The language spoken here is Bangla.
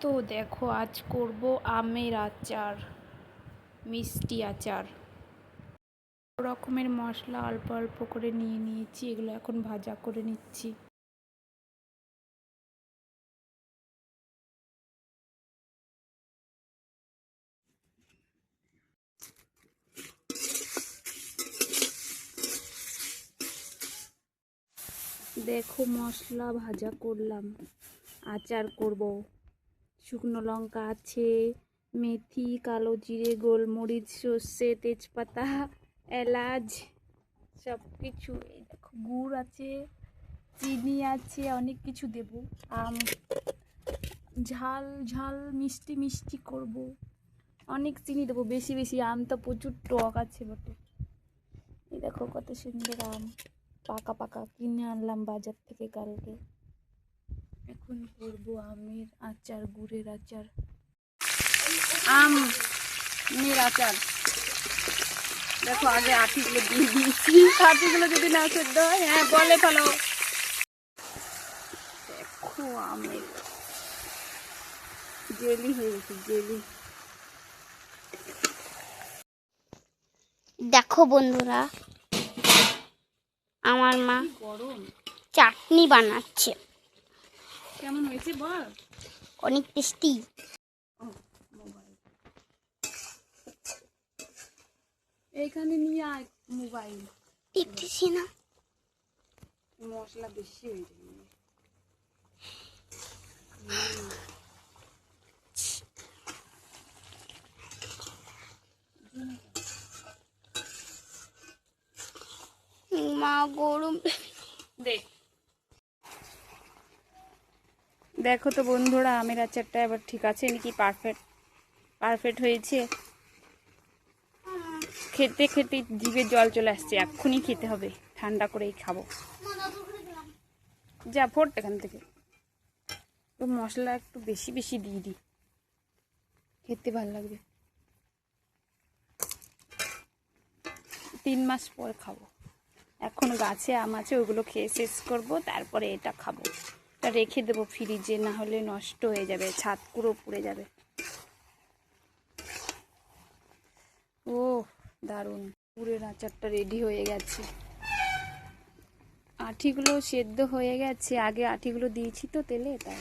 তো দেখো আজ করব আমের আচার, মিষ্টি আচার। রকমের মশলা অল্প অল্প করে নিয়ে নিয়েছি, এগুলো এখন ভাজা করে নিচ্ছি। দেখো মশলা ভাজা করলাম, আচার করব। শুকনো লঙ্কা আছে, মেথি, কালো জিরে, গোলমরিচ, সর্ষে, তেজপাতা, এলাচ, সব কিছু। এই দেখো গুড় আছে, চিনি আছে, অনেক কিছু দেব। আম, ঝাল ঝাল মিষ্টি মিষ্টি করব। অনেক চিনি দেবো, বেশি বেশি। আম তো প্রচুর টক আছে বটে। এই দেখো কত সুন্দর আম, পাকা পাকা কিনে আনলাম বাজার থেকে কালকে। এখন করবো আমের আচার, গুড়ের আচার, আমের আচার। দেখো আগে আটিগুলো দিয়ে দিয়েছি, আটিগুলো যদি না সেদ্ধ হয়, হ্যাঁ বলে ফেলো। দেখো আমের জেলি হয়ে গেছে, জেলি। দেখো বন্ধুরা, আমার মা গরম চাটনি বানাচ্ছে। কেমন হয়েছে বল? অনেক টেস্টি। এইখানে নিয়ে আয় মোবাইল। টিপতেছি না, মশলা বেশি হয়ে যাবে। মা গরম। দেখ দেখো তো বন্ধুরা, আমের আচারটা এবার ঠিক আছে নাকি? পারফেক্ট হয়েছে। খেতে খেতে জিভে জল চলে আসছে, এক্ষুনি খেতে হবে, ঠান্ডা করেই খাবো। যা ফোট এখান থেকে। তো মশলা একটু বেশি বেশি দিয়ে দিই, খেতে ভালো লাগবে। 3 মাস পর খাবো। এখন গাছে আম আছে, ওগুলো খেয়ে শেষ করবো, তারপরে এটা খাবো। এটা রেখে দেবো ফ্রিজে, না হলে নষ্ট হয়ে যাবে, ছাদ পুরো পুড়ে যাবে। ও দারুণ, গুড়ের আচারটা রেডি হয়ে গেছে। আটিগুলো সেদ্ধ হয়ে গেছে, আগে আটিগুলো দিয়েছি তো তেলে, তাই।